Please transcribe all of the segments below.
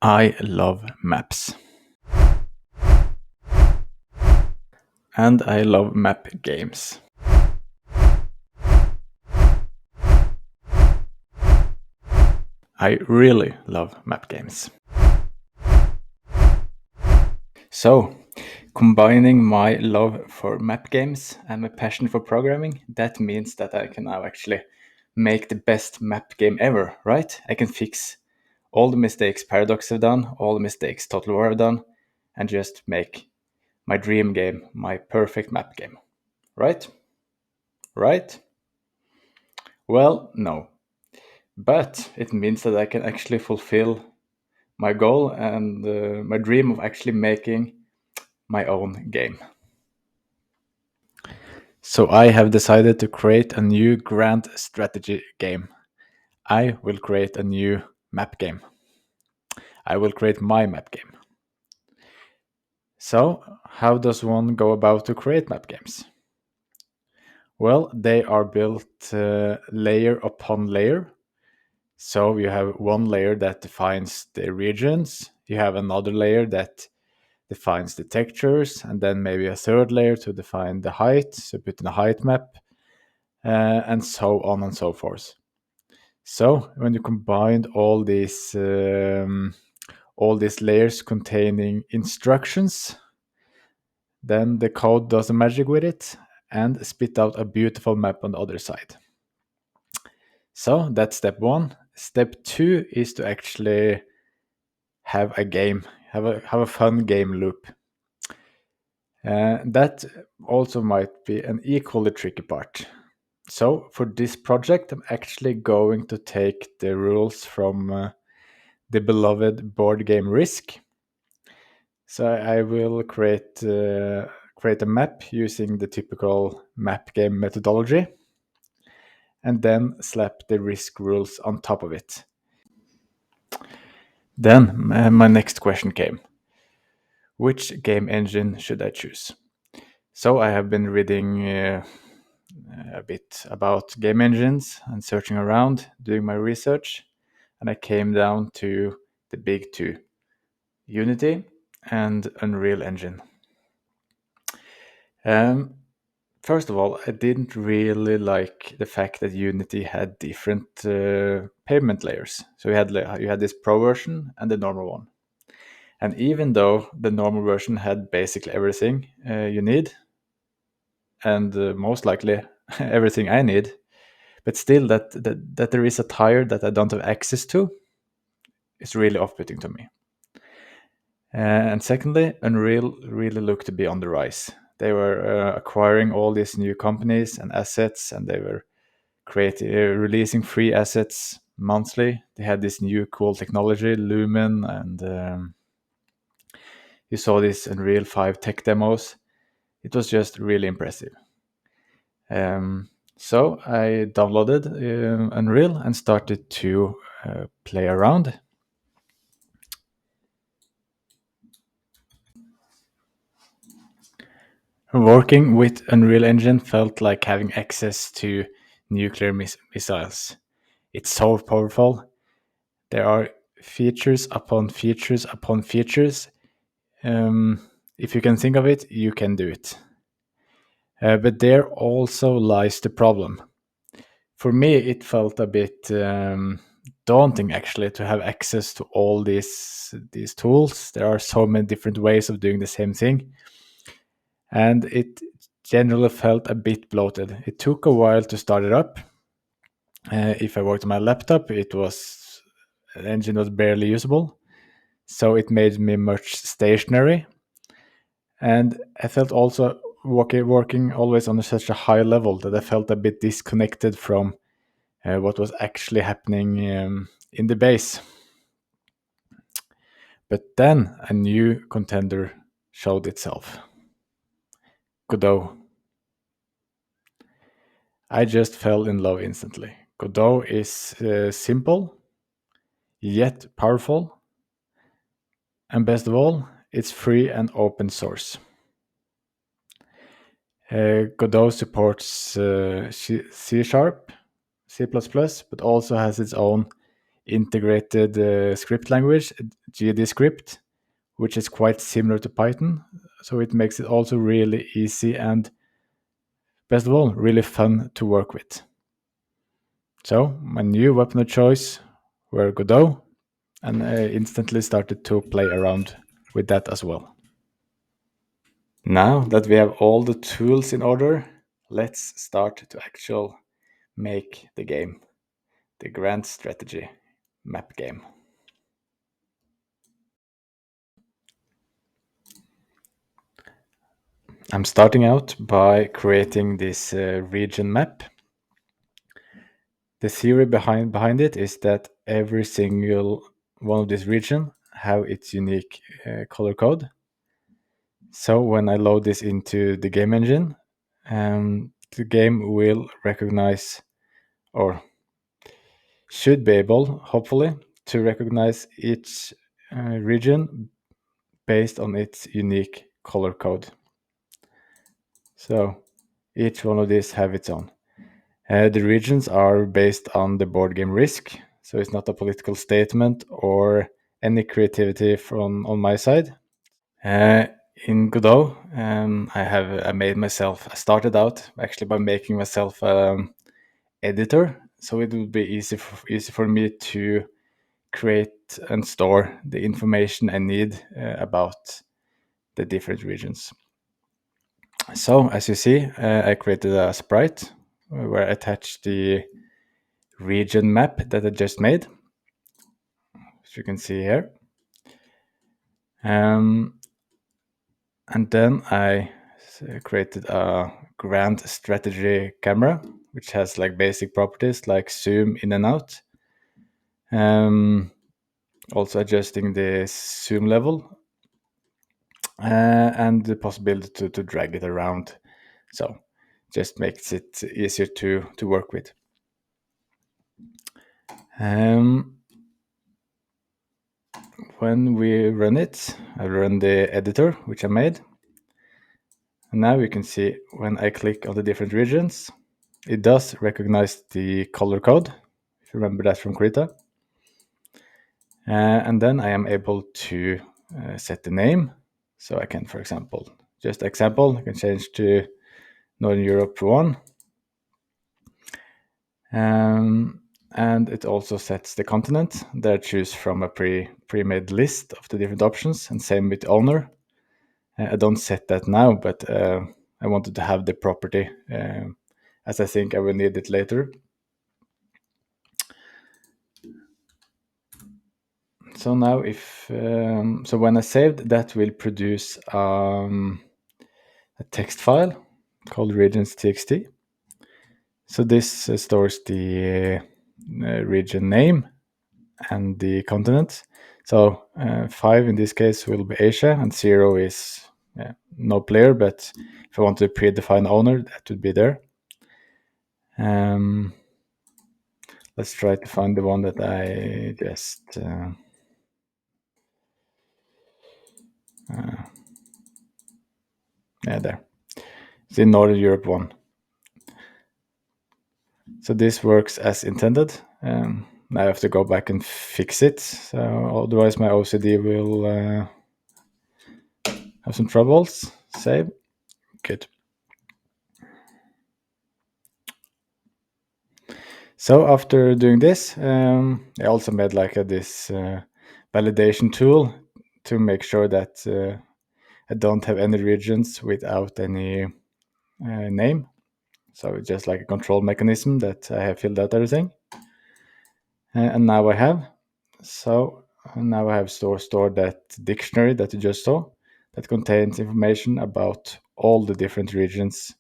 I love maps. And I love map games. I really love map games. So, combining my love for map games and my passion for programming, that means that I can now actually make the best map game ever, right? I can fix all the mistakes Paradox have done, all the mistakes Total War have done, and just make my dream game, my perfect map game. Right? Right? Well, no. But it means that I can actually fulfill my goal and my dream of actually making my own game. So I have decided to create a new grand strategy game. I will create a new map game. I will create my map game. So, how does one go about to create map games? Well, they are built layer upon layer. So you have one layer that defines the regions, you have another layer that defines the textures, and then maybe a third layer to define the height, so put in a height map, and so on and so forth. So when you combine all these layers containing instructions, then the code does the magic with it and spit out a beautiful map on the other side. So that's step one. Step two is to actually have a game, have a fun game loop. That also might be an equally tricky part. So for this project, I'm actually going to take the rules from the beloved board game Risk. So I will create a map using the typical map game methodology, and then slap the Risk rules on top of it. Then my next question came: which game engine should I choose? So I have been reading a bit about game engines and searching around, doing my research, and I came down to the big two: Unity and Unreal Engine. First of all, I didn't really like the fact that Unity had different pavement layers. So you had this Pro version and the normal one. And even though the normal version had basically everything you need, and most likely everything I need, but still that there is a tire that I don't have access to is really off-putting to me. And secondly, Unreal really looked to be on the rise. They were acquiring all these new companies and assets, and they were releasing free assets monthly. They had this new cool technology, Lumen, and you saw these Unreal 5 tech demos. It was just really impressive. So I downloaded Unreal and started to play around. Working with Unreal Engine felt like having access to nuclear missiles. It's so powerful. There are features upon features upon features. If you can think of it, you can do it. But there also lies the problem. For me, it felt a bit daunting actually to have access to all these tools. There are so many different ways of doing the same thing, and it generally felt a bit bloated. It took a while to start it up. If I worked on my laptop, the engine was barely usable, so it made me much stationary. And I felt also working always on such a high level that I felt a bit disconnected from what was actually happening in the base. But then a new contender showed itself: Godot. I just fell in love instantly. Godot is simple, yet powerful, and best of all, it's free and open source. Godot supports C Sharp, C++, but also has its own integrated script language, GD script, which is quite similar to Python. So it makes it also really easy and, best of all, really fun to work with. So my new weapon of choice were Godot, and I instantly started to play around with that as well. Now that we have all the tools in order, let's start to actually make the game, the grand strategy map game. I'm starting out by creating this region map. The theory behind it is that every single one of this region have its unique color code. So when I load this into the game engine, the game will recognize, or should be able, hopefully, to recognize each region based on its unique color code. So each one of these have its own. The regions are based on the board game Risk, so it's not a political statement or any creativity from on my side. In Godot, I started out actually by making myself editor, so it would be easy for me to create and store the information I need about the different regions. So as you see, I created a sprite where I attached the region map that I just made, as you can see here. And then I created a grand strategy camera, which has like basic properties like zoom in and out. Also adjusting the zoom level and the possibility to drag it around. So just makes it easier to work with. When we run it, I run the editor, which I made. And now you can see when I click on the different regions, it does recognize the color code, if you remember that from Krita. And then I am able to set the name. So I can, for example, I can change to Northern Europe 1. And it also sets the continent that I choose from a pre-made list of the different options, and same with owner. I don't set that now, but I wanted to have the property as I think I will need it later. So now when I saved, that will produce a text file called regions.txt. So this stores the region name and the continent. So 5 in this case will be Asia, and 0 is no player, but if I want to predefine owner, that would be there. Let's try to find the one that I just there. It's in Northern Europe 1. So this works as intended. Now I have to go back and fix it. So otherwise my OCD will have some troubles. Save. Good. So after doing this, I also made like this validation tool to make sure that I don't have any regions without any name. So it's just like a control mechanism that I have filled out everything. And now I have. So now I have stored that dictionary that you just saw that contains information about all the different regions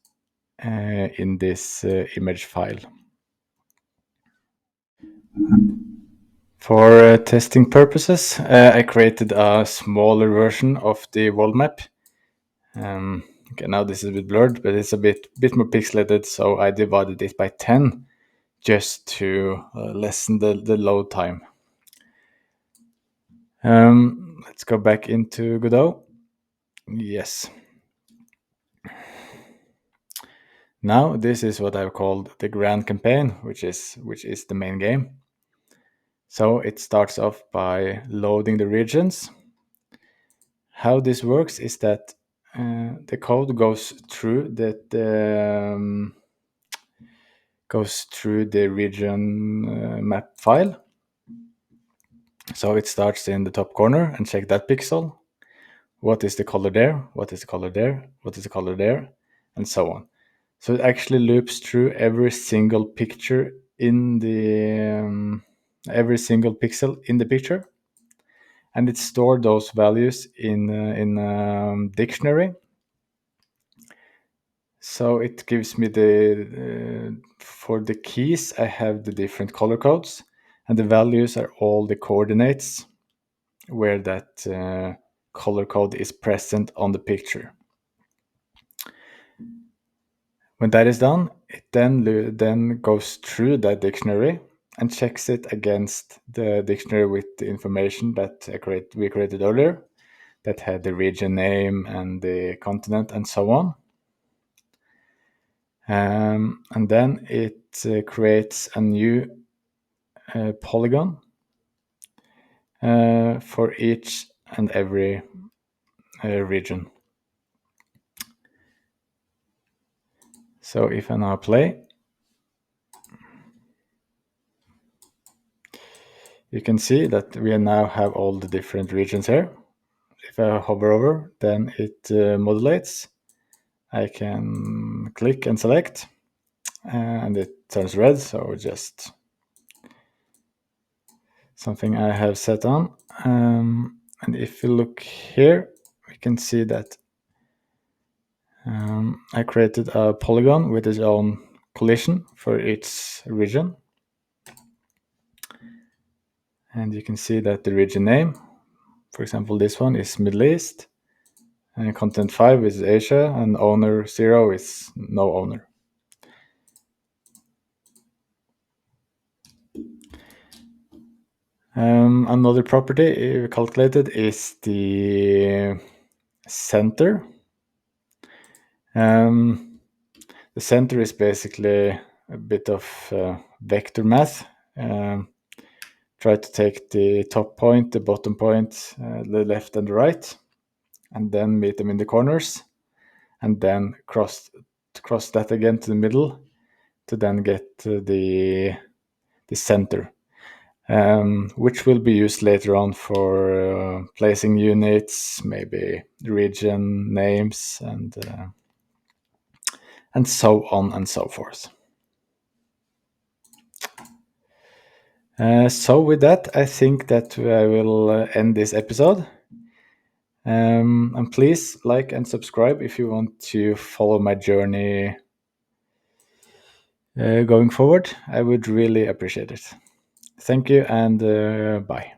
in this image file. For testing purposes, I created a smaller version of the world map. Okay, now this is a bit blurred, but it's a bit more pixelated, so I divided it by 10 just to lessen the load time. Let's go back into Godot. Yes. Now this is what I've called the grand campaign, which is the main game. So it starts off by loading the regions. How this works is that the code goes through the region map file. So it starts in the top corner and check that pixel. What is the color there? What is the color there? What is the color there? And so on. So it actually loops through every single picture in the every single pixel in the picture, and it stored those values in dictionary. So it gives me the for the keys I have the different color codes, and the values are all the coordinates where that color code is present on the picture. When that is done, it then goes through that dictionary and checks it against the dictionary with the information that we created earlier, that had the region name and the continent and so on. And then it creates a new polygon for each and every region. So if I now play, you can see that we now have all the different regions here. If I hover over, then it modulates. I can click and select, and it turns red, so just something I have set on. And if you look here, we can see that I created a polygon with its own collision for each region. And you can see that the region name, for example, this one is Middle East, and content 5 is Asia, and owner 0 is no owner. Another property calculated is the center. The center is basically a bit of vector math. Try to take the top point, the bottom point, the left and the right, and then meet them in the corners, and then cross that again to the middle to then get the center. Which will be used later on for placing units, maybe region names, and so on and so forth. So with that, I think that I will end this episode. And please like and subscribe if you want to follow my journey going forward. I would really appreciate it. Thank you, and bye.